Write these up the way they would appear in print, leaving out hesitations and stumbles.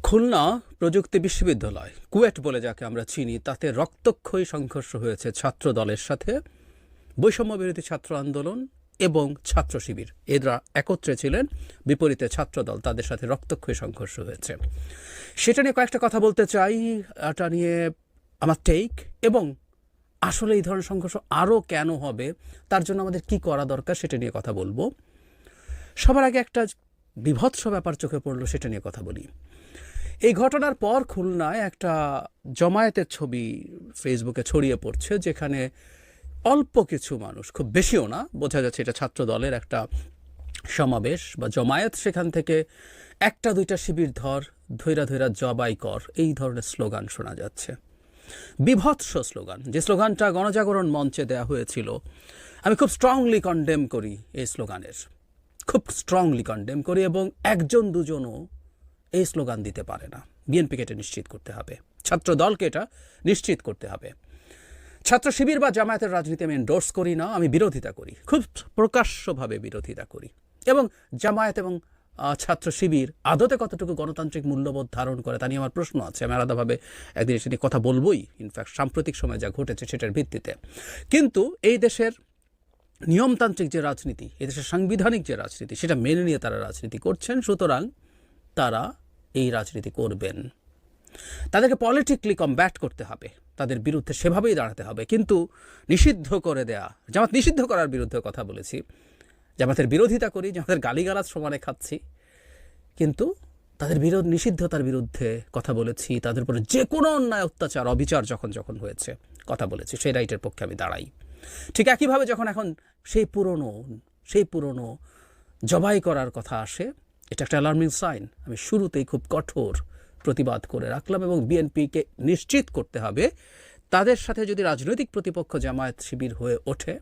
খুলনা প্রযুক্তি বিশ্ববিদ্যালয় কুয়েট বলে যাকে আমরা চিনি, তাতে রক্তক্ষয়ী সংঘর্ষ হয়েছে ছাত্র দলের সাথে। বৈষম্য বিরোধী ছাত্র আন্দোলন এবং ছাত্র শিবির এরা একত্রে ছিলেন, বিপরীতে ছাত্র দল, তাদের সাথে রক্তক্ষয়ী সংঘর্ষ হয়েছে। সেটা নিয়ে কয়েকটা কথা বলতে চাই, এটা নিয়ে আমার টেক, এবং আসলে এই ধরনের সংঘর্ষ আরও কেন হবে, তার জন্য আমাদের কি করা দরকার সেটা নিয়ে কথা বলবো। সবার আগে একটা বিভৎস ব্যাপার চোখে পড়লো, সেটা নিয়ে কথা বলি। এই ঘটনার পর খুলনায় একটা জমায়েতের ছবি ফেসবুকে ছড়িয়ে পড়ছে, যেখানে অল্প কিছু মানুষ, খুব বেশিও না, বোঝা যাচ্ছে এটা ছাত্র দলের একটা সমাবেশ বা জমায়েত। সেখান থেকে একটা দুইটা শিবির ধৈরা ধৈরা জবাই কর, এই ধরনের স্লোগান শোনা যাচ্ছে। বিভৎস স্লোগান, যে স্লোগানটা গণজাগরণ মঞ্চে দেয়া হয়েছিল। আমি খুব স্ট্রংলি কন্ডেম করি এই স্লোগানের, খুব স্ট্রংলি কন্ডেম করি, এবং একজন দুজনও এই স্লোগান দিতে পারে না। বিএনপিকে এটা নিশ্চিত করতে হবে, ছাত্র দলকে এটা নিশ্চিত করতে হবে। ছাত্র শিবির বা জামায়াতের রাজনীতি আমি এন্ডোর্স করি না, আমি বিরোধিতা করি, খুব প্রকাশ্যভাবে বিরোধিতা করি। এবং জামায়াত এবং ছাত্র শিবির আদতে কতটুকু গণতান্ত্রিক মূল্যবোধ ধারণ করে তা নিয়ে আমার প্রশ্ন আছে। আমি আলাদাভাবে একদিন সেটি কথা বলবই, ইনফ্যাক্ট সাম্প্রতিক সময় যা ঘটেছে সেটার ভিত্তিতে। কিন্তু এই দেশের নিয়মতান্ত্রিক যে রাজনীতি, এই দেশের সাংবিধানিক যে রাজনীতি, সেটা মেনে নিয়ে তারা রাজনীতি করছেন। সুতরাং তারা এই রাজনীতি করবেন, তাদেরকে পলিটিক্যালি কমব্যাট করতে হবে, তাদের বিরুদ্ধে সেভাবেই দাঁড়াতে হবে। কিন্তু নিষিদ্ধ করে দেয়া, জামাত নিষিদ্ধ করার বিরুদ্ধে কথা বলেছি, জামাতের বিরোধিতা করি, জামাতের গালিগালাজ সমানে খাচ্ছি, কিন্তু তাদের নিষিদ্ধতার বিরুদ্ধে কথা বলেছি, তাদের উপরে যে কোনো অন্যায় অত্যাচার অবিচার যখন যখন হয়েছে কথা বলেছি, সেই রাইটের পক্ষে আমি দাঁড়াই। ঠিক একইভাবে যখন এখন সেই পুরনো জবাই করার কথা আসে, এটা একটা অ্যালার্মিং সাইন। আমি শুরুতেই খুব কঠোর প্রতিবাদ করে রাখলাম, এবং বিএনপিকে নিশ্চিত করতে হবে তাদের সাথে যদি রাজনৈতিক প্রতিপক্ষ জামায়াত শিবির হয়ে ওঠে,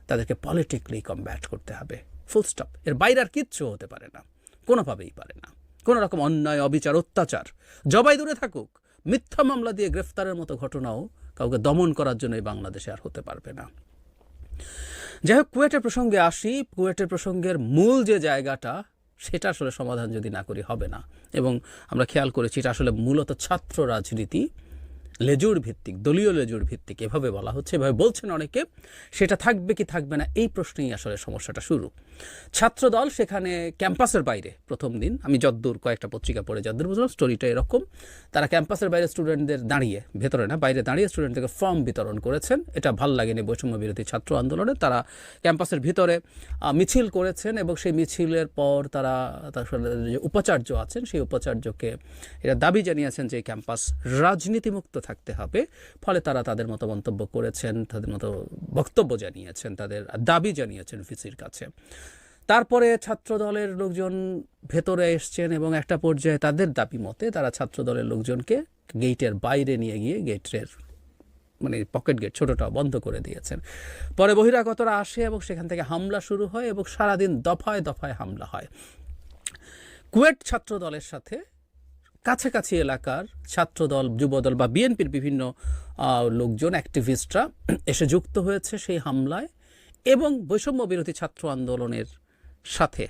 তাদেরকে পলিটিক্যালি কমব্যাট করতে হবে, ফুল স্টপ। এর বাইরে আর কিচ্ছু হতে পারে না, কোনোভাবেই পারে না। কোনো রকম অন্যায় অবিচার অত্যাচার জবাই দূরে থাকুক, মিথ্যা মামলা দিয়ে গ্রেফতারের মতো ঘটনাও কাউকে দমন করার জন্য এই বাংলাদেশে আর হতে পারবে না। যাই হোক, কুয়েটের প্রসঙ্গে আসি। কুয়েটের প্রসঙ্গের মূল যে জায়গাটা, সেটা আসলে সমাধান যদি না করি হবে না। এবং আমরা খেয়াল করেছি এটা আসলে মূলত ছাত্র রাজনীতি, লেজুর ভিত্তিক, দলীয় লেজুর ভিত্তিক, এভাবে বলা হচ্ছে, এভাবে বলছেন অনেকে। সেটা থাকবে কি থাকবে না, এই প্রশ্নেই আসলে সমস্যাটা শুরু। ছাত্রদল সেখানে ক্যাম্পাসের বাইরে প্রথম দিন, আমি যদ্দূর কয়েকটা পত্রিকা পড়ে যদ্দূর বুঝলাম, স্টোরিটা এরকম, তারা ক্যাম্পাসের বাইরে স্টুডেন্টদের দাঁড়িয়ে, ভেতরে না বাইরে দাঁড়িয়ে স্টুডেন্টদেরকে ফর্ম বিতরণ করেছেন। এটা ভাল লাগেনি বৈষম্য বিরোধী ছাত্র আন্দোলনে। তারা ক্যাম্পাসের ভিতরে মিছিল করেছেন, এবং সেই মিছিলের পর তারা যে উপাচার্য আছেন, সেই উপাচার্যকে এটা দাবি জানিয়েছেন যে ক্যাম্পাস রাজনীতিমুক্ত থাকতে হবে। ফলে তারা তাদের মতো মন্তব্য করেছেন, তাদের মতো বক্তব্য জানিয়েছেন, তাদের দাবি জানিয়েছেন ভিসির কাছে। তারপরে ছাত্রদলের লোকজন ভেতরে এসছেন, এবং একটা পর্যায়ে তাদের দাবি মতে তারা ছাত্রদলের লোকজনকে গেটের বাইরে নিয়ে গিয়ে গেটের পকেট গেট ছোটটা বন্ধ করে দিয়েছেন। পরে বহিরাগতরা আসে এবং সেখান থেকে হামলা শুরু হয়, এবং সারাদিন দফায় দফায় হামলা হয়। কুয়েট ছাত্রদলের সাথে কাছাকাছি এলাকার ছাত্রদল, যুবদল বা বিএনপির বিভিন্ন লোকজন, অ্যাক্টিভিস্টরা এসে যুক্ত হয়েছে সেই হামলায়, এবং বৈষম্য বিরোধী ছাত্র আন্দোলনের সাথে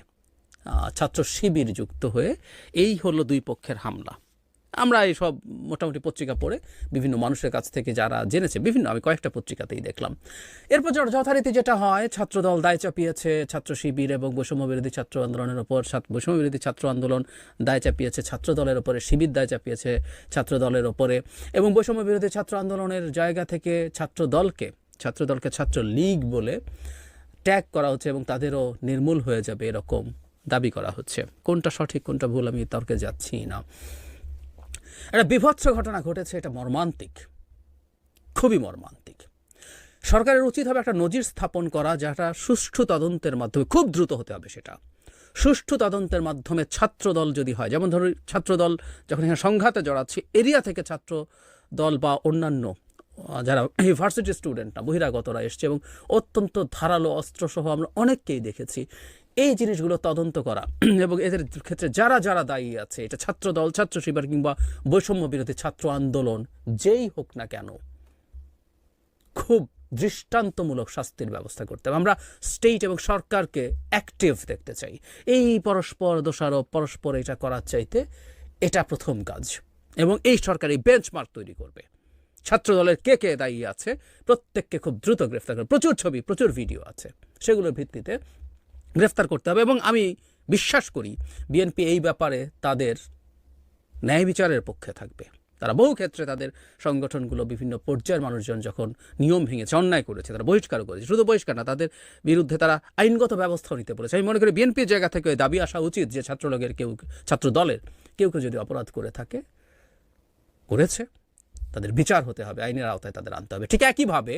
ছাত্র শিবির যুক্ত হয়ে এই হলো দুই পক্ষের হামলা। আমরা এই সব মোটামুটি পত্রিকা পড়ে বিভিন্ন মানুষের কাছ থেকে যারা জেনেছে, আমি কয়েকটা পত্রিকাতেই দেখলাম। এরপর যথারীতি যেটা হয়, ছাত্রদল দায় চাপিয়েছে ছাত্র শিবির এবং বৈষম্য বিরোধী ছাত্র আন্দোলনের ওপর, বৈষম্য বিরোধী ছাত্র আন্দোলন দায় চাপিয়েছে ছাত্রদলের ওপরে, শিবির দায় চাপিয়েছে ছাত্রদলের ওপরে, এবং বৈষম্য বিরোধী ছাত্র আন্দোলনের জায়গা থেকে ছাত্রদলকে ছাত্র লীগ বলে ট্যাগ করা হচ্ছে, এবং তাদেরও নির্মূল হয়ে যাবে এরকম দাবি করা হচ্ছে। কোনটা সঠিক কোনটা ভুল আমি তর্কে যাচ্ছি না। একটা বিভৎস ঘটনা ঘটেছে, এটা মর্মান্তিক, খুবই মর্মান্তিক। সরকারের উচিত হবে একটা নজির স্থাপন করা, যেটা সুষ্ঠু তদন্তের মাধ্যমে, খুব দ্রুত হতে হবে সেটা, সুষ্ঠু তদন্তের মাধ্যমে ছাত্রদল যদি হয়, যেমন ধরুন ছাত্রদল যখন এখানে সংঘাতে জড়াচ্ছে, এরিয়া থেকে ছাত্র দল বা অন্যান্য যারা ইউনিভার্সিটি স্টুডেন্ট না, বহিরাগতরা এসছে, এবং অত্যন্ত ধারালো অস্ত্রসহ আমরা অনেককেই দেখেছি। এই জিনিসগুলো তদন্ত করা, এবং এদের ক্ষেত্রে যারা যারা দায়ী আছে, এটা ছাত্রদল, ছাত্র শিবির কিংবা বৈষম্য বিরোধী ছাত্র আন্দোলন, যেই হোক না কেন, খুব দৃষ্টান্তমূলক শাস্তির ব্যবস্থা করতে হবে। আমরা স্টেট এবং সরকারকে অ্যাক্টিভ দেখতে চাই। এই পরস্পর দোষারোপ, পরস্পর এটা করার চাইতে এটা প্রথম কাজ। এবং এই সরকার এই বেঞ্চমার্ক তৈরি করবে। ছাত্রদলের কে কে দায়ী আছে প্রত্যেককে খুব দ্রুত গ্রেফতার করে, প্রচুর ছবি প্রচুর ভিডিও আছে, সেগুলোর ভিত্তিতে গ্রেফতার করতে হবে। এবং আমি বিশ্বাস করি বিএনপি এই ব্যাপারে তাদের ন্যায় বিচারের পক্ষে থাকবে। তারা বহু ক্ষেত্রে তাদের সংগঠনগুলো বিভিন্ন পর্যায়ের মানুষজন যখন নিয়ম ভেঙেছে, অন্যায় করেছে, তারা বহিষ্কার করেছে, শুধু বহিষ্কার না, তাদের বিরুদ্ধে তারা আইনগত ব্যবস্থাও নিতে বলেছে। আমি মনে করি বিএনপির জায়গা থেকে দাবি আসা উচিত যে ছাত্র দলের কেউ যদি অপরাধ করে থাকে, করেছে, তাদের বিচার হতে হবে, আইনের আওতায় তাদের আনতে হবে। ঠিক একইভাবে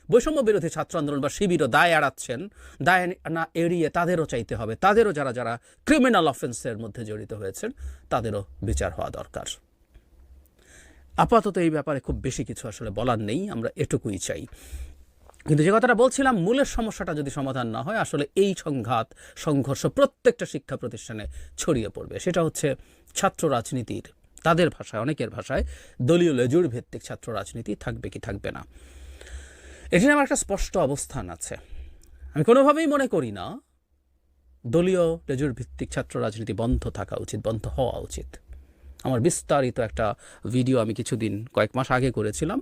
বৈষম্য বিরোধী ছাত্র আন্দোলন বা শিবিরও দায় এড়াচ্ছেন, দায় না এড়িয়ে তাদেরও চাইতে হবে, তাদেরও যারা ক্রিমিনাল অফেন্সের মধ্যে জড়িত হয়েছেন তাদেরও বিচার হওয়া দরকার। আপাতত এই ব্যাপারে খুব বেশি কিছু আসলে বলার নেই, আমরা এটুকুই চাই। কিন্তু যে কথাটা বলছিলাম, মূলের সমস্যাটা যদি সমাধান না হয়, আসলে এই সংঘাত সংঘর্ষ প্রত্যেকটা শিক্ষা প্রতিষ্ঠানে ছড়িয়ে পড়বে। সেটা হচ্ছে ছাত্র রাজনীতির, তাদের ভাষায়, অনেকের ভাষায় দলীয় লেজুর ভিত্তিক ছাত্র রাজনীতি থাকবে কি থাকবে না, এটি আমার একটা স্পষ্ট অবস্থান আছে। আমি কোনোভাবেই মনে করি না দলীয় লেজুর ভিত্তিক ছাত্র রাজনীতি বন্ধ থাকা উচিত, বন্ধ হওয়া উচিত। আমার বিস্তারিত একটা ভিডিও আমি কয়েক মাস আগে করেছিলাম,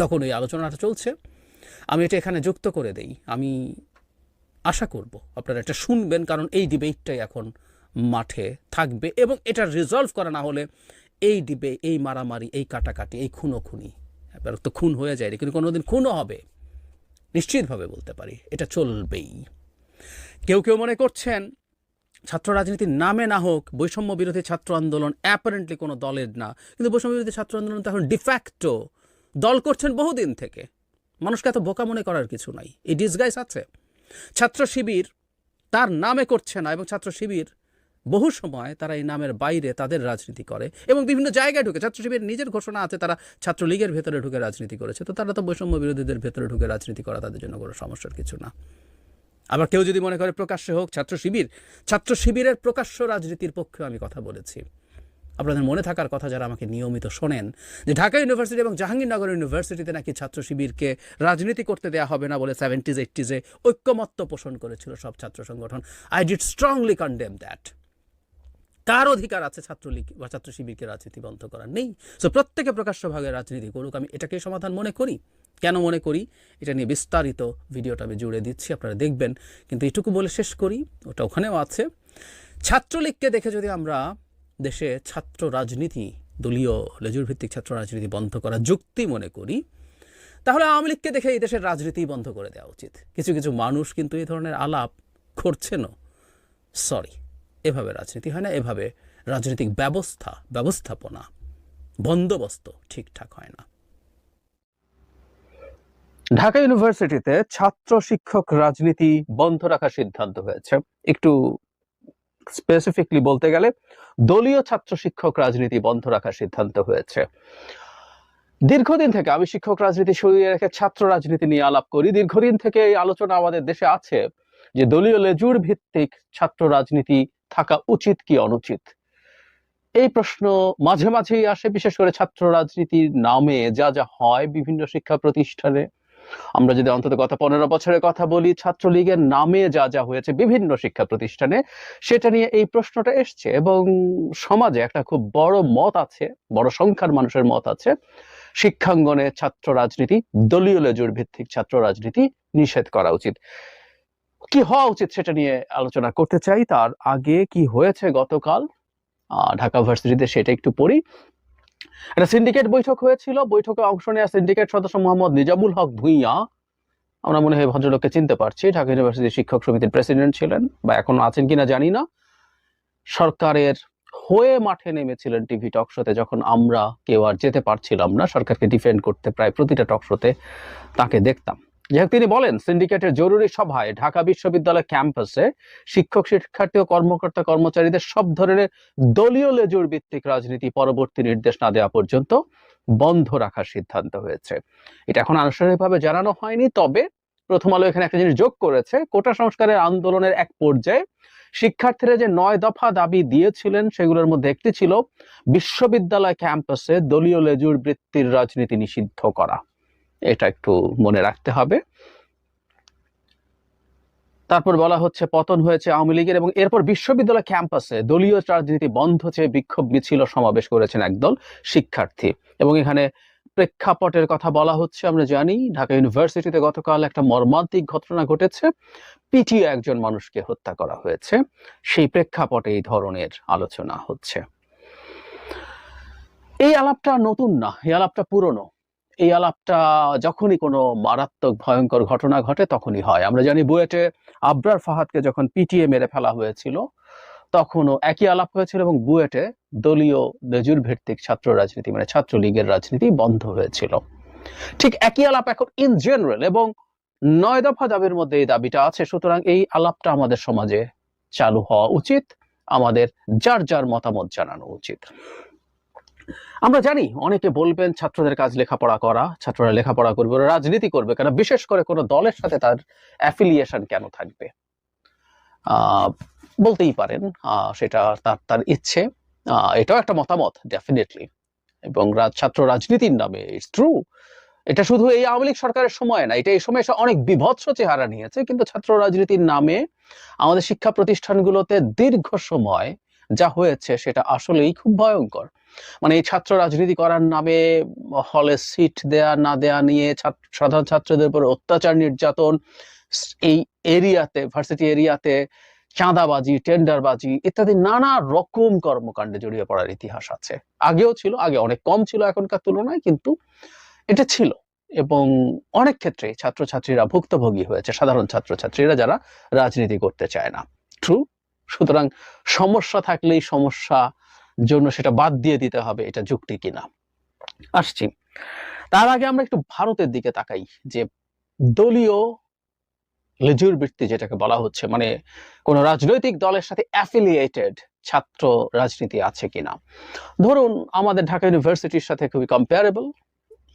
তখন এই আলোচনাটা চলছে। আমি এটা এখানে যুক্ত করে দেই। আমি আশা করব আপনারা এটা শুনবেন, কারণ এই ডিবেটটাই এখন মাঠে থাকবে এবং এটা রিজলভ করা না হলে এই মারামারি, এই কাটাকাটি, এই খুনোখুনি, এবার তো খুন হয়ে যায়, কিন্তু কোনোদিন খুনও হবে নিশ্চিতভাবে বলতে পারি, এটা চলবেই। কেউ মনে করছেন ছাত্র রাজনীতির নামে না হোক বৈষম্য বিরোধী ছাত্র আন্দোলন অ্যাপারেন্টলি কোনো দলের না, কিন্তু বৈষম্য বিরোধী ছাত্র আন্দোলন তো এখন ডিফ্যাক্টো দল করছেন বহুদিন থেকে। মানুষকে এত বোকা মনে করার কিছু নাই, এই ডিসগাইজ আছে। ছাত্র শিবির তার নামে করছে না, এবং ছাত্র শিবির বহু সময় তারা এই নামের বাইরে তাদের রাজনীতি করে এবং বিভিন্ন জায়গায় ঢুকে। ছাত্র শিবির নিজের ঘোষণা আছে তারা ছাত্রলীগের ভেতরে ঢুকে রাজনীতি করেছে, তো তারা তো বৈষম্য বিরোধীদের ভেতরে ঢুকে রাজনীতি করা তাদের জন্য কোনো সমস্যার কিছু না। আবার কেউ যদি মনে করে প্রকাশ্যে হোক ছাত্র শিবিরের প্রকাশ্য রাজনীতির পক্ষে আমি কথা বলেছি। আপনাদের মনে থাকার কথা যারা আমাকে নিয়মিত শোনেন, যে ঢাকা ইউনিভার্সিটি এবং জাহাঙ্গীরনগর ইউনিভার্সিটিতে নাকি ছাত্র শিবিরকে রাজনীতি করতে দেওয়া হবে না বলে 70s 80s ঐক্যমত্য পোষণ করেছিল সব ছাত্র সংগঠন। I did strongly condemn that. কার অধিকার আছে ছাত্রলীগ বা ছাত্র শিবিরকে রাজনীতি বন্ধ করার? নেই। সো প্রত্যেকে প্রকাশ্যভাবে রাজনীতি করুক, আমি এটাকেই সমাধান মনে করি। কেন মনে করি এটা নিয়ে বিস্তারিত ভিডিওটা আমি জুড়ে দিচ্ছি, আপনারা দেখবেন। কিন্তু এটুকু বলে শেষ করি, ওটা ওখানেও আছে। ছাত্রলীগকে দেখে যদি আমরা দেশে ছাত্র রাজনীতি, দলীয় লেজুর ভিত্তিক ছাত্র রাজনীতি বন্ধ করা যুক্তি মনে করি, তাহলে আওয়ামী লীগকে দেখে এই দেশের রাজনীতি বন্ধ করে দেওয়া উচিত। কিছু মানুষ কিন্তু এই ধরনের আলাপ করছেনও। সরি, এভাবে রাজনীতি হয় না, এভাবে রাজনৈতিক ব্যবস্থাপনা, বন্দোবস্ত ঠিকঠাক হয় না। ঢাকা ইউনিভার্সিটিতে ছাত্র শিক্ষক রাজনীতি বন্ধ রাখার সিদ্ধান্ত হয়েছে। একটু স্পেসিফিকলি বলতে গেলে দলীয় ছাত্র শিক্ষক রাজনীতি বন্ধ রাখার সিদ্ধান্ত হয়েছে। দীর্ঘদিন থেকে আমি শিক্ষক রাজনীতি সরিয়ে রেখে ছাত্র রাজনীতি নিয়ে আলাপ করি। দীর্ঘদিন থেকে এই আলোচনা আমাদের দেশে আছে যে দলীয় লেজুর ভিত্তিক ছাত্র রাজনীতি থাকা উচিত কি অনুচিত। এই প্রশ্ন মাঝে মাঝেই আসে, বিশেষ করে ছাত্র রাজনীতির নামে যা হয় বিভিন্ন শিক্ষা প্রতিষ্ঠানে। আমরা যদি অন্তত গত 15 বছরের কথা বলি, ছাত্রলীগের নামে যা হয়েছে বিভিন্ন শিক্ষা প্রতিষ্ঠানে, সেটা নিয়ে এই প্রশ্নটা এসছে। এবং সমাজে একটা খুব বড় মত আছে, বড় সংখ্যার মানুষের মত আছে, শিক্ষাঙ্গনে ছাত্র রাজনীতি, দলীয় লেজুর ভিত্তিক ছাত্র রাজনীতি নিষেধ করা উচিত। কি হওয়া উচিত সেটা নিয়ে আলোচনা করতে চাই। তার আগে কি হয়েছে গতকাল ঢাকা ভার্সিটিতে সেটা একটু পড়ি। একটা সিন্ডিকেট বৈঠক হয়েছিল। বৈঠকে অংশ নেওয়া সিন্ডিকেট সদস্য মোহাম্মদ নিজামুল হক ভূঁইয়া, আমরা মনে হয় ভদ্রলোককে চিনতে পারছি, ঢাকা ইউনিভার্সিটি শিক্ষক সমিতির প্রেসিডেন্ট ছিলেন, বা এখনো আছেন কিনা জানি না। সরকারের হয়ে মাঠে নেমেছিলেন টিভি টক শোতে, যখন আমরা কেউ আর যেতে পারছিলাম না সরকারকে ডিফেন্ড করতে। প্রায় প্রতিটা টক শোতে তাকে দেখতাম। যাই তিনি বলেন, সিন্ডিকেটের জরুরি সভায় ঢাকা বিশ্ববিদ্যালয় ক্যাম্পাসে শিক্ষক শিক্ষার্থী ও কর্মকর্তা কর্মচারীদের সব ধরনের দলীয় লেজুর ভিত্তিক রাজনীতি পরবর্তী নির্দেশ না দেওয়া পর্যন্ত বন্ধ রাখার সিদ্ধান্ত হয়েছে। এটা এখন আনুষ্ঠানিকভাবে জানানো হয়নি, তবে প্রথম আলো এখানে একটা জিনিস যোগ করেছে। কোটা সংস্কারের আন্দোলনের এক পর্যায়ে শিক্ষার্থীরা যে 9 দফা দাবি দিয়েছিলেন, সেগুলোর মধ্যে একটি ছিল বিশ্ববিদ্যালয় ক্যাম্পাসে দলীয় লেজুর বৃত্তির রাজনীতি নিষিদ্ধ করা। এটা একটু মনে রাখতে হবে। তারপর বলা হচ্ছে পতন হয়েছে আওয়ামী লীগের, এবং এরপর বিশ্ববিদ্যালয় ক্যাম্পাসে দলীয় রাজনীতি বন্ধ চেয়ে বিক্ষোভ মিছিল ও সমাবেশ করেছেন একদল শিক্ষার্থী। এবং এখানে প্রেক্ষাপটের কথা বলা হচ্ছে, আমরা জানি ঢাকা ইউনিভার্সিটিতে গতকাল একটা মর্মান্তিক ঘটনা ঘটেছে, পিটিয়ে একজন মানুষকে হত্যা করা হয়েছে। সেই প্রেক্ষাপটে এই ধরনের আলোচনা হচ্ছে। এই আলাপটা নতুন না, এই আলাপটা পুরনো। এই আলাপটা যখনই কোনো মারাত্মক ভয়ঙ্কর ঘটনা ঘটে তখনই হয়। আমরা জানি বুয়েটে আবরার ফাহাদকে যখন পিটিয়ে মেরে ফেলা হয়েছিল তখনও একই আলাপ হয়েছিল, এবং বুয়েটে দলীয় লেজুর ভিত্তিক ছাত্র রাজনীতি মানে ছাত্রলীগের রাজনীতি বন্ধ হয়েছিল। ঠিক একই আলাপ এখন ইন জেনারেল, এবং 9 দফা দাবির মধ্যে এই দাবিটা আছে। সুতরাং এই আলাপটা আমাদের সমাজে চালু হওয়া উচিত, আমাদের যার যার মতামত জানানো উচিত। আমরা জানি অনেকে বলবেন ছাত্রদের কাজ লেখাপড়া করা, ছাত্ররা লেখাপড়া করবে, ওরা রাজনীতি করবে কেন, বিশেষ করে কোনো দলের সাথে তার অ্যাফিলিয়েশন কেন থাকবে। বলতেই পারেন, সেটা তার তার ইচ্ছে, এটাও একটা মতামত ডেফিনেটলি। এবং ছাত্র রাজনীতির নামে ইটস ট্রু, এটা শুধু এই আওয়ামী লীগ সরকারের সময় না, এটা এই সময় এসে অনেক বিভৎস চেহারা নিয়েছে। কিন্তু ছাত্র রাজনীতির নামে আমাদের শিক্ষা প্রতিষ্ঠানগুলোতে দীর্ঘ সময় যা হয়েছে সেটা আসলেই খুব ভয়ঙ্কর। মানে এই ছাত্র রাজনীতি করার নামে হলে সিট দেয়া না দেয়া নিয়ে সাধারণ ছাত্রদের উপর অত্যাচার, নির্যাতন, এই এরিয়াতে, ভার্সিটি এরিয়াতে চাঁদাবাজি, টেন্ডারবাজি ইত্যাদি নানা রকম কর্মকাণ্ডে জড়িয়ে পড়ার ইতিহাস আছে। আগেও ছিল, আগে অনেক কম ছিল এখনকার তুলনায়, কিন্তু এটা ছিল। এবং অনেক ক্ষেত্রে ছাত্রছাত্রীরা ভুক্তভোগী হয়েছে, সাধারণ ছাত্রছাত্রীরা যারা রাজনীতি করতে চায় না। ট্রু। সুতরাং সমস্যা থাকলেই সমস্যা জন্য সেটা বাদ দিয়ে দিতে হবে, এটা যুক্তি কিনা। আসছি, তার আগে আমরা একটু ভারতের দিকে তাকাই, যে দলীয় লেজুর বৃত্তি যেটাকে বলা হচ্ছে, মানে কোন রাজনৈতিক দলের সাথে অ্যাফিলিয়েটেড ছাত্র রাজনীতি আছে কিনা। ধরুন আমাদের ঢাকা ইউনিভার্সিটির সাথে খুবই কম্পেয়ারেবল,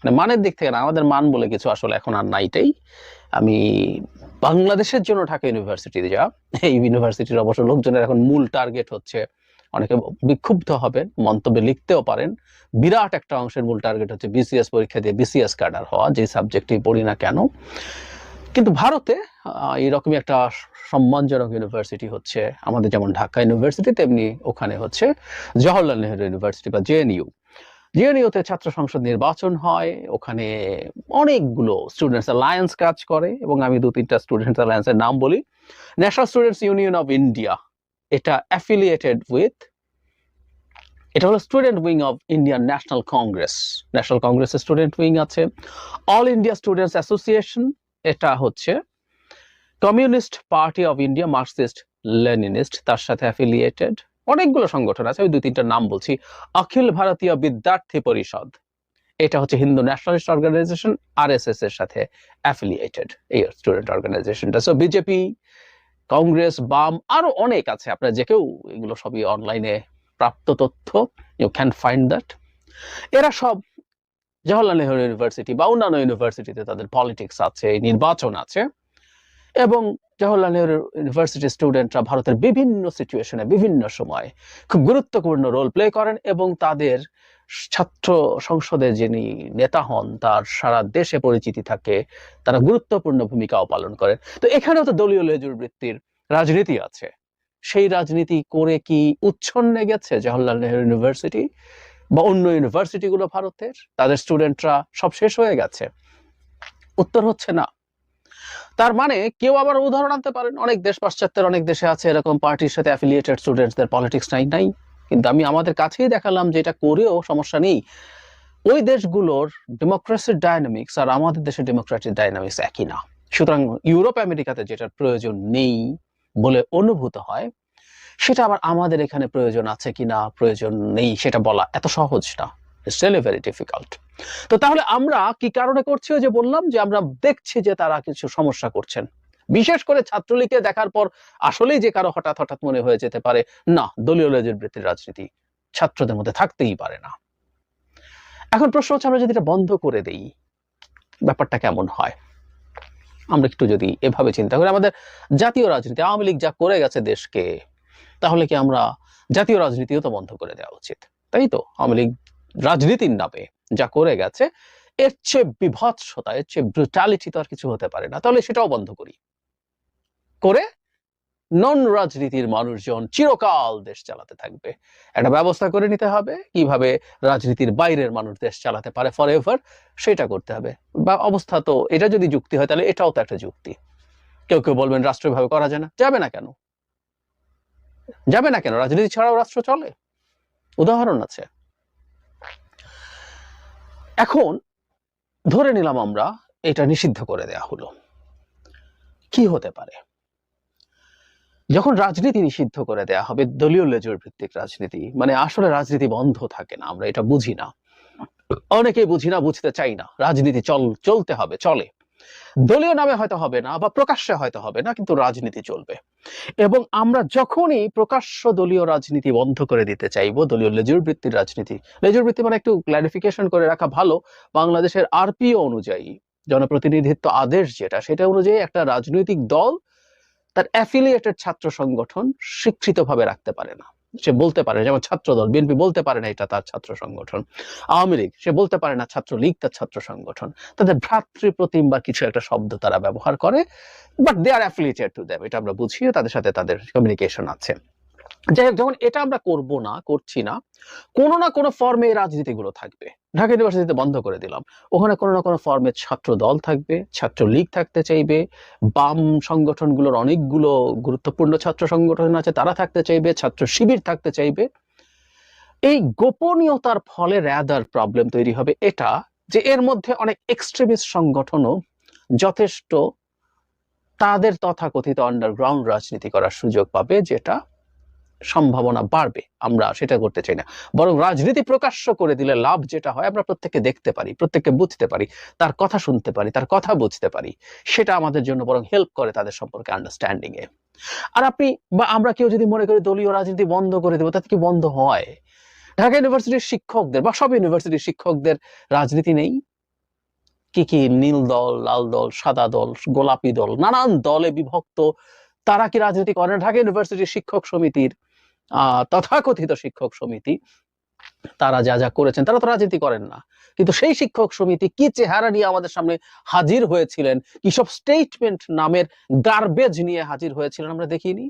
মানে মানের দিক থেকে না, আমাদের মান বলে কিছু আসলে এখন আর নাইটাই। আমি বাংলাদেশের জন্য ঢাকা ইউনিভার্সিটি যা, এই ইউনিভার্সিটির অবশ্য লোকজনের এখন মূল টার্গেট হচ্ছে, অনেকে বিক্ষুব্ধ হবেন, মন্তব্যে লিখতেও পারেন, বিরাট একটা অংশের মূল টার্গেট হচ্ছে বিসিএস পরীক্ষা দিয়ে বিসিএস ক্যাডার হওয়া, যে সাবজেক্টই পড়ি না কেন। কিন্তু ভারতে এরকমই একটা সম্মানজনক ইউনিভার্সিটি হচ্ছে আমাদের, যেমন ঢাকা ইউনিভার্সিটি তেমনি ওখানে হচ্ছে জওহরলাল নেহরু ইউনিভার্সিটি বা জেএনইউ। জেএনইউতে ছাত্র সংসদ নির্বাচন হয়, ওখানে অনেকগুলো স্টুডেন্টস অ্যালায়েন্স কাজ করে, এবং আমি 2-3টা স্টুডেন্টস অ্যালায়েন্সের নাম বলি। National students union of India, এটা অ্যাফিলিয়েটেড উইথ, এটা হলো student wing of Indian national Congress, national কংগ্রেসের স্টুডেন্ট উইং আছে। অল ইন্ডিয়া স্টুডেন্টস অ্যাসোসিয়েশন, এটা হচ্ছে communist party of India, Marxist Leninist, তার সাথে অ্যাফিলিয়েটেড। অনেকগুলো সংগঠন আছে, আমি 2-3টা নাম বলছি। অখিল ভারতীয় বিদ্যার্থী পরিষদ, এটা হচ্ছে হিন্দু ন্যাশনালিস্ট অর্গানাইজেশন, আরএসএস এর সাথে অ্যাফিলিয়েটেড এই স্টুডেন্ট অর্গানাইজেশনটা। সো বিজেপি, কংগ্রেস, বাম, আরো অনেক আছে, আপনারা যে কেউ, এগুলো সবই অনলাইনে প্রাপ্ত তথ্য, ইউ ক্যান ফাইন্ড দ্যাট। এরা সব জওহরলাল নেহরু ইউনিভার্সিটি বা অন্যান্য ইউনিভার্সিটিতে তাদের পলিটিক্স আছে, নির্বাচন আছে, এবং জওহরলাল নেহরু ইউনিভার্সিটির স্টুডেন্টরা ভারতের বিভিন্ন সিচুয়েশনে বিভিন্ন সময় খুব গুরুত্বপূর্ণ রোল প্লে করেন, এবং তাদের ছাত্র সংসদে যিনি নেতা হন তার সারা দেশে পরিচিতি থাকে, তারা গুরুত্বপূর্ণ ভূমিকাও পালন করেন। তো এখানেও তো দলীয় লেজুর বৃত্তির রাজনীতি আছে। সেই রাজনীতি করে কি উচ্ছন্নে গেছে জওহরলাল নেহরু ইউনিভার্সিটি বা অন্য ইউনিভার্সিটিগুলো ভারতের, তাদের স্টুডেন্টরা সব শেষ হয়ে গেছে? উত্তর হচ্ছে না। তার মানে কেউ আবার উদাহরণ আনতে পারেন, অনেক দেশ, পাশ্চাত্যের অনেক দেশে আছে এরকম পার্টির সাথে অ্যাফিলিয়েটেড স্টুডেন্টসদের পলিটিক্স নাই, কিন্তু আমি আমাদের কাছেই দেখালাম যে এটা করেও সমস্যা নেই। ওই দেশগুলোর ডেমোক্রেসির ডাইনামিক্স আর আমাদের দেশের ডেমোক্রেটিক ডাইনামিক্স একই না। সুতরাং ইউরোপ আমেরিকাতে যেটার প্রয়োজন নেই বলে অনুভূত হয়, সেটা আবার আমাদের এখানে প্রয়োজন আছে কিনা, প্রয়োজন নেই সেটা বলা এত সহজ না, ইটস রিয়েলি ভেরি ডিফিকাল্ট। তো তাহলে আমরা কি কারণে করছি, যে বললাম যে আমরা দেখছি যে তারা কিছু সমস্যা করছেন, বিশেষ করে ছাত্রলীগকে দেখার পর আসলেই যে কারো হঠাৎ হঠাৎ মনে হয়ে যেতে পারে না, দলীয় লেজুর বৃত্তির রাজনীতি ছাত্রদের মধ্যে থাকতেই পারে না। এখন প্রশ্ন হচ্ছে, আমরা যদি এটা বন্ধ করে দেই ব্যাপারটা কেমন হয়? আমরা একটু যদি এভাবে চিন্তা করি, আমাদের জাতীয় রাজনীতি, আওয়ামী লীগ যা করে গেছে দেশকে, তাহলে কি আমরা জাতীয় রাজনীতিও তো বন্ধ করে দেওয়া উচিত, তাই তো? আওয়ামী লীগ রাজনীতির নামে যা করে গেছে, এর চেয়ে বিভৎসতা, এর চেয়ে ব্রুটালিটি তো আর কিছু হতে পারে না, তাহলে সেটাও বন্ধ করি। করে নন রাজনীতির মানুষজন চিরকাল দেশ চালাতে থাকবে। একটা ব্যবস্থা করে নিতে হবে কিভাবে রাজনীতির বাইরের মানুষ দেশ চালাতে পারে ফর এভার, সেটা করতে হবে। বা অবস্থা তো এটা যদি যুক্তি হয় তাহলে এটাও তো একটা যুক্তি। কেউ কেউ বলবেন রাষ্ট্রীয়ভাবে করা যায় না, যাবে না কেন? যাবে না কেন? রাজনীতি ছাড়াও রাষ্ট্র চলে, উদাহরণ আছে। এখন ধরে নিলাম আমরা এটা নিষিদ্ধ করে দেয়া হলো, কি হতে পারে? যখন রাজনীতি নিষিদ্ধ করে দেয়া হবে, দলীয় লেজুর ভিত্তিক রাজনীতি, মানে আসলে রাজনীতি বন্ধ থাকে না, আমরা এটা বুঝি না, অনেকেই বুঝি না, বুঝতে চাই না। রাজনীতি চলতে হবে, চলে, দলীয় নামে হয়তো হবে না বা প্রকাশ্যে হয়তো হবে না, কিন্তু রাজনীতি চলবে। এবং আমরা যখনই প্রকাশ্য দলীয় রাজনীতি বন্ধ করে দিতে চাইবো, দলীয় লেজুর ভিত্তির রাজনীতি, লেজুর ভিত্তি মানে একটু ক্লারিফিকেশন করে রাখা ভালো, বাংলাদেশের আরপিও অনুযায়ী, জনপ্রতিনিধিত্ব আদেশ যেটা, সেটা অনুযায়ী একটা রাজনৈতিক দল তার অ্যাফিলিয়েটেড ছাত্র সংগঠন স্বীকৃতভাবে রাখতে পারে না। সে বলতে পারে, যেমন ছাত্রদল, বিএনপি বলতে পারে না এটা তার ছাত্র সংগঠন, আওয়ামী লীগ সে বলতে পারে না ছাত্রলীগ তার ছাত্র সংগঠন। তাদের ভ্রাতৃপ্রতিম বা কিছু একটা শব্দ তারা ব্যবহার করে, but they are affiliated to them, এটা আমরা বুঝিয়ে তাদের সাথে তাদের কমিউনিকেশন আছে। যাই হোক, যখন এটা আমরা করছি না, কোনো না কোনো ফর্মে এই রাজনীতিগুলো থাকবে। ঢাকা ইউনিভার্সিটিতে বন্ধ করে দিলাম, ওখানে কোনো না কোনো ফর্মে ছাত্র দল থাকবে, ছাত্রলীগ থাকতে চাইবে, বাম সংগঠনগুলোর অনেকগুলো গুরুত্বপূর্ণ ছাত্র সংগঠন আছে তারা থাকতে চাইবে, ছাত্র শিবির থাকতে চাইবে। এই গোপনীয়তার ফলে র্যাদার প্রবলেম তৈরি হবে এটা, যে এর মধ্যে অনেক এক্সট্রিমিস্ট সংগঠনও যথেষ্ট তাদের তথাকথিত আন্ডারগ্রাউন্ড রাজনীতি করার সুযোগ পাবে, যেটা সম্ভাবনা বাড়বে। আমরা সেটা করতে চাই না, বরং রাজনীতি প্রকাশ্য করে দিলে লাভ যেটা হয়, আমরা প্রত্যেককে দেখতে পারি, প্রত্যেককে বুঝতে পারি, তার কথা শুনতে পারি, তার কথা বুঝতে পারি, সেটা আমাদের জন্য বরং হেল্প করে তাদের সম্পর্কে আন্ডারস্ট্যান্ডিং এ। আর আপনি বা আমরা কেউ যদি মনে করি দলীয় রাজনীতি বন্ধ করে দেবো, তাতে কি বন্ধ হয়? ঢাকা ইউনিভার্সিটির শিক্ষকদের বা সব ইউনিভার্সিটির শিক্ষকদের রাজনীতি নেই? কি কি নীল দল, লাল দল, সাদা দল, গোলাপি দল, নানান দলে বিভক্ত, তারা কি রাজনীতি করে না? ঢাকা ইউনিভার্সিটির শিক্ষক সমিতির তথাকথিত শিক্ষক সমিতি তারা যা যা করেছেন, তারা তো রাজনীতি করেন না, কিন্তু সেই শিক্ষক সমিতি কি চেহারা নিয়ে আমাদের সামনে হাজির হয়েছিলেন, কি সব স্টেটমেন্ট নামের গার্বেজ নিয়ে হাজির হয়েছিলেন আমরা দেখিনি?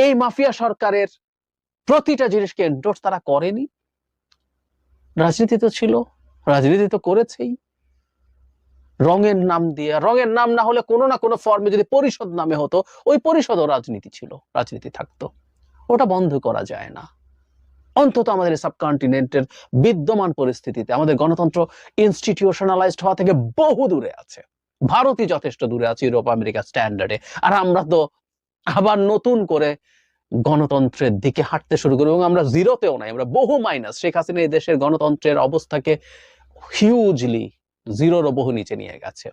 এই মাফিয়া সরকারের প্রতিটা জিনিসকে এন্ডোর্স তারা করেনি। রাজনীতি তো ছিল, রাজনীতি তো করেছেই, রঙের নাম দিয়ে। রঙের নাম না হলে কোনো না কোনো ফর্মে যদি পরিষদ নামে হতো, ওই পরিষদও রাজনীতি ছিল, রাজনীতি থাকতো। ওটা বন্ধ করা যায় না। অন্তত আমাদের সাবকন্টিনেন্টের বিদ্যমান পরিস্থিতিতে আমাদের গণতন্ত্র ইনস্টিটিউশনালাইজড হওয়া থেকে বহু দূরে আছে। ভারতই যথেষ্ট দূরে আছে ইউরোপ আমেরিকা স্ট্যান্ডার্ডে, আর আমরা তো আবার নতুন করে গণতন্ত্রের দিকে হাঁটতে শুরু করি, এবং আমরা জিরোতেও নাই, আমরা বহু মাইনাস। শেখ হাসিনা এই দেশের গণতন্ত্রের অবস্থাকে হিউজলি জিরোরও বহু নিচে নিয়ে গেছে।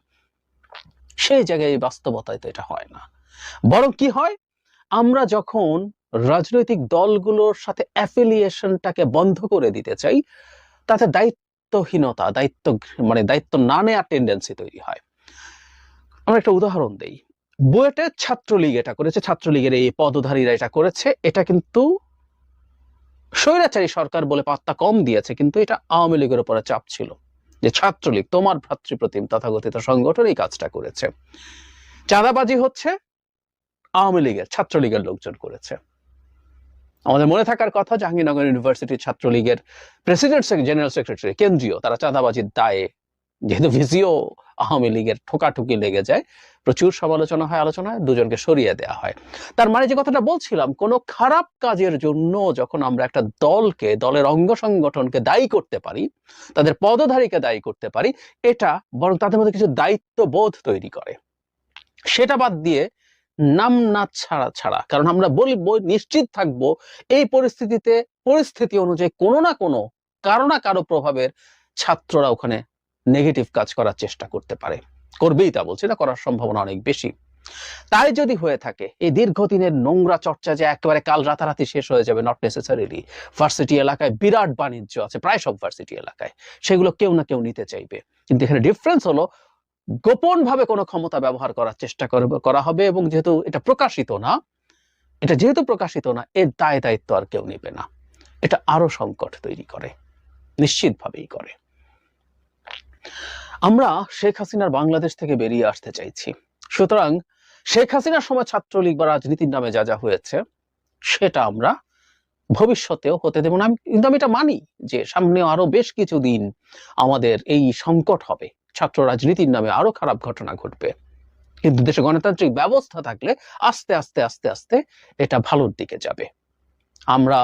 সেই জায়গায় বাস্তবতায় তো এটা হয় না, বরং কি হয়, আমরা যখন রাজনৈতিক দলগুলোর সাথে অ্যাফিলিয়েশনটাকে বন্ধ করে দিতে চাই, তাতে দায়িত্বহীনতা, দায়িত্ব না নেওয়ার টেন্ডেন্সি তৈরি হয়। আমরা একটা উদাহরণ দেই। বুয়েটে ছাত্রলীগ এটা করেছে, ছাত্রলীগের এই পদধারীরা এটা করেছে, এটা কিন্তু স্বৈরাচারী সরকার বলে পাত্তা কম দিয়েছে, কিন্তু এটা আওয়ামী লীগের উপরে চাপ ছিল যে ছাত্রলীগ, তোমার ভ্রাতৃপ্রতিম তথাকথিত সংগঠন এই কাজটা করেছে। চাঁদাবাজি হচ্ছে আওয়ামী লীগের, ছাত্রলীগের লোকজন করেছে। আমাদের মনে থাকার কথা, জাহাঙ্গীরনগর ইউনিভার্সিটি ছাত্রলীগের প্রেসিডেন্ট জেনারেল সেক্রেটারি কেন্দ্রীয়, তারা চাঁদাবাজির দায়ে, যেহেতু ভিসিও আওয়ামী লীগের, ঠোকাঠুকি লেগে যায়, প্রচুর সমালোচনা হয়, আলোচনা হয়, দুজনকে সরিয়ে দেওয়া হয়। তার মানে যে কথাটা বলছিলাম, কোনো খারাপ কাজের জন্য যখন আমরা একটা দলকে, দলের অঙ্গ সংগঠনকে দায়ী করতে পারি, তাদের পদধারীকে দায়ী করতে পারি, এটা বরং তাদের মধ্যে কিছু দায়িত্ববোধ তৈরি করে। সেটা বাদ দিয়ে নাম না ছাড়া, কারণ আমরা বলবো, নিশ্চিত থাকবো এই পরিস্থিতি অনুযায়ী কোনো না কোনো, কারো না কারো প্রভাবের ছাত্ররা ওখানে নেগেটিভ কাজ করার চেষ্টা করতে পারে, করবেই, তা বলছি না, করার সম্ভাবনা অনেক বেশি। তাই যদি হয়ে থাকে, এই দীর্ঘদিনের নোংরা চর্চা যে একেবারে কাল রাতারাতি শেষ হয়ে যাবে, নট নেসেসারিলি। ভার্সিটি এলাকায় বিরাট বাণিজ্য আছে, প্রায় সব ভার্সিটি এলাকায়, সেগুলো কেউ না কেউ নিতে চাইবে, কিন্তু এখানে ডিফারেন্স হলো গোপন ভাবে কোনো ক্ষমতা ব্যবহার করার চেষ্টা করা হবে, এবং যেহেতু এটা প্রকাশিত না, এর দায়িত্ব আর কেউ নেবে না। এটা আরো সংকট তৈরি করে, নিশ্চিতভাবেই করে। আমরা শেখ হাসিনার বাংলাদেশ থেকে বেরিয়ে আসতে চাইছি, সুতরাং শেখ হাসিনার সময় ছাত্রলীগ বা রাজনীতির নামে যা যা হয়েছে সেটা আমরা ভবিষ্যতেও হতে দেব না। কিন্তু আমি এটা মানি যে সামনে আরো বেশ কিছুদিন আমাদের এই সংকট হবে, ছাত্র রাজনীতির নামে আরো খারাপ ঘটনা ঘটবে। কিন্তু দেশে গণতান্ত্রিক ব্যবস্থা থাকলে আস্তে আস্তে আস্তে আস্তে এটা ভালোর দিকে যাবে। আমরা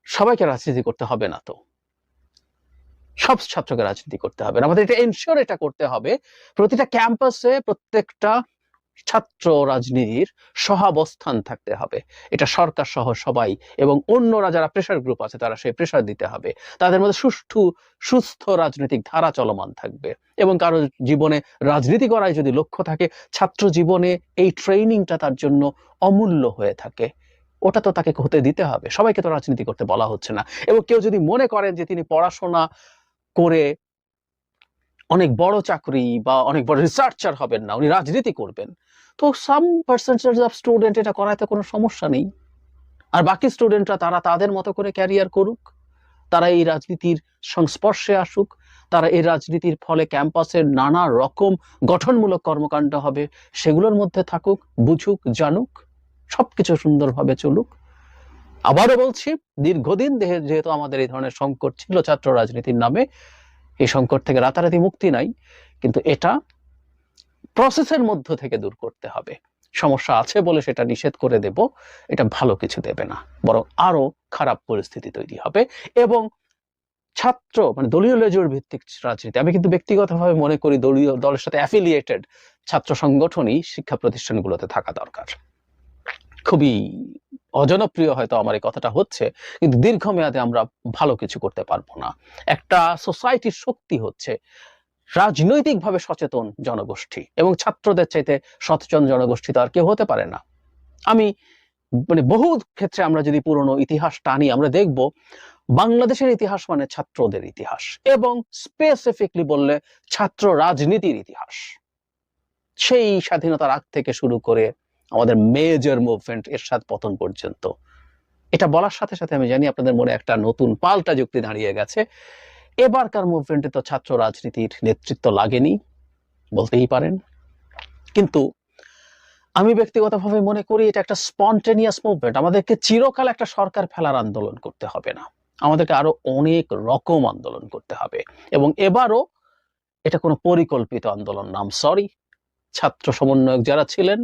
সবাইকে রাজনীতি করতে হবে না, তো সব ছাত্রকে রাজনীতি করতে হবে না, আমাদের এটা এনশিওর এটা করতে হবে প্রতিটা ক্যাম্পাসে প্রত্যেকটা ছাত্র রাজনীতির সহাবস্থান থাকতে হবে। এটা সরকার সহ সবাই এবং অন্যরা যারা প্রেসার গ্রুপ আছে তারা সেই প্রেসার দিতে হবে। তাদের মধ্যে সুস্থ রাজনৈতিক ধারা চলমান থাকবে। এবং কারো জীবনে রাজনীতি করায় যদি লক্ষ্য থাকে, ছাত্র জীবনে এই ট্রেনিংটা তার জন্য অমূল্য হয়ে থাকে, ওটা তো তাকে হতে দিতে হবে। সবাইকে তো রাজনীতি করতে বলা হচ্ছে না। এবং কেউ যদি মনে করেন যে তিনি পড়াশোনা করে অনেক বড় চাকরি বা অনেক বড় রিসার্চার হবেন না, উনি রাজনীতি করবেন, তো সাম পার্সেন্টেজ অফ স্টুডেন্ট এটা করাতে কোনো সমস্যা নেই। আর বাকি স্টুডেন্টরা তারা তাদের মতো করে ক্যারিয়ার করুক, তারা এই রাজনীতির সংস্পর্শে আসুক, তারা এই রাজনীতির ফলে ক্যাম্পাসের নানা রকম গঠনমূলক কর্মকাণ্ড হবে, সেগুলোর মধ্যে থাকুক, বুঝুক, জানুক, সবকিছু সুন্দরভাবে চলুক। আবারও বলছি, দীর্ঘদিন যেহেতু আমাদের এই ধরনের সংকট ছিল ছাত্র রাজনীতির নামে, এই সংকট থেকে রাতারাতি মুক্তি নাই, কিন্তু এটা প্রসেসের মধ্য থেকে দূর করতে হবে। সমস্যা আছে বলে সেটা নিষেধ করে দেব, এটা ভালো কিছু দেবে না, বরং আরো খারাপ পরিস্থিতি তৈরি হবে। এবং ছাত্র মানে দলীয় লেজুর ভিত্তিক রাজনীতি, আমি কিন্তু ব্যক্তিগতভাবে মনে করি দলীয় দলের সাথে অ্যাফিলিয়েটেড ছাত্র সংগঠনই শিক্ষা প্রতিষ্ঠানগুলোতে থাকা দরকার। খুবই অজনপ্রিয় হয়তো আমার এই কথাটা হচ্ছে, কিন্তু দীর্ঘমেয়াদে আমরা ভালো কিছু করতে পারবো না। একটা সোসাইটির শক্তি হচ্ছে রাজনৈতিকভাবে সচেতন জনগোষ্ঠী, এবং ছাত্রদের চাইতে সচেতন জনগোষ্ঠী তো আর কেউ হতে পারে না। আমি মানে বহু ক্ষেত্রে আমরা যদি পুরনো ইতিহাস টানি, আমরা দেখব বাংলাদেশের ইতিহাস মানে ছাত্রদের ইতিহাস, এবং স্পেসিফিকলি বললে ছাত্র রাজনীতির ইতিহাস। সেই স্বাধীনতার আগ থেকে শুরু করে আমাদের মেজর মুভমেন্ট এরশাদ পতন পর্যন্ত। এটা বলার সাথে সাথে আমি জানি আপনাদের মনে একটা নতুন পাল্টা যুক্তি দাঁড়িয়ে গেছে, এবারকার মুভমেন্টে তো ছাত্র রাজনীতির নেতৃত্ব লাগেনি, বলতেই পারেন। কিন্তু আমি ব্যক্তিগতভাবে মনে করি এটা একটা স্পন্টেনিয়াস মুভমেন্ট। আমাদেরকে চিরকাল একটা সরকার ফেলার আন্দোলন করতে হবে না, আমাদেরকে আরো অনেক রকম আন্দোলন করতে হবে। এবং এবারও এটা কোনো পরিকল্পিত আন্দোলন নাম সরি, ছাত্র সমন্বয়ক যারা ছিলেন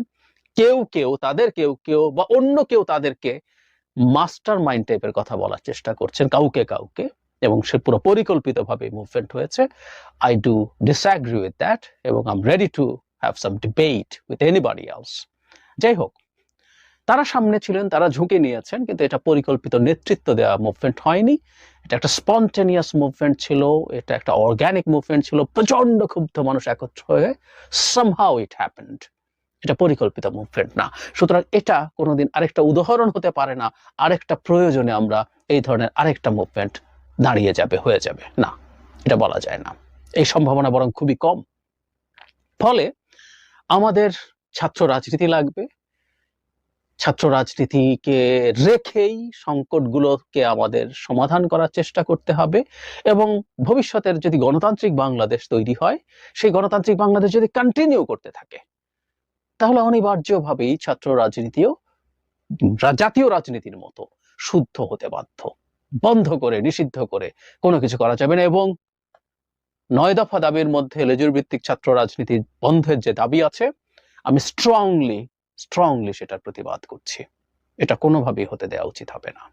কেউ কেউ তাদের কেউ কেউ বা অন্য কেউ তাদেরকে মাস্টার মাইন্ড টাইপের কথা বলার চেষ্টা করছেন কাউকে কাউকে, এবং সে পুরো পরিকল্পিতভাবে মুভমেন্ট হয়েছে। I do disagree with that, এবং I am ready to have some debate with anybody else. যাই হোক, তারা সামনে ছিলেন, তারা ঝুঁকে নিয়েছেন, কিন্তু এটা পরিকল্পিত নেতৃত্ব দেওয়া মুভমেন্ট হয়নি। এটা একটা স্পন্টেনিয়াস মুভমেন্ট ছিল, এটা একটা অর্গানিক মুভমেন্ট ছিল। প্রচন্ড ক্ষুব্ধ মানুষ একত্র হয়ে সামহাউ ইট হ্যাপেন্ড। এটা পরিকল্পিত মুভমেন্ট না। সুতরাং এটা কোনোদিন আরেকটা উদাহরণ হতে পারে না আরেকটা প্রয়োজনে আমরা এই ধরনের আরেকটা মুভমেন্ট দাঁড়িয়ে যাবে, হয়ে যাবে, না, এটা বলা যায় না। এই সম্ভাবনা বরং খুবই কম। ফলে আমাদের ছাত্র রাজনীতি লাগবে, ছাত্র রাজনীতিকে রেখেই সংকটগুলোকে আমাদের সমাধান করার চেষ্টা করতে হবে। এবং ভবিষ্যতের যদি গণতান্ত্রিক বাংলাদেশ তৈরি হয়, সেই গণতান্ত্রিক বাংলাদেশ যদি কন্টিনিউ করতে থাকে, তাহলে অনিবার্যভাবেই ছাত্র রাজনীতিও জাতীয় রাজনীতির মতো শুদ্ধ হতে বাধ্য। বন্ধ করে, নিষিদ্ধ করে কোনো কিছু করা যাবে না। এবং 9 দফা দাবির মধ্যে লেজুর ভিত্তিক ছাত্র রাজনীতি বন্ধের যে দাবি আছে, আমি স্ট্রংলি সেটার প্রতিবাদ করছি। এটা কোনোভাবেই হতে দেওয়া উচিত হবে না।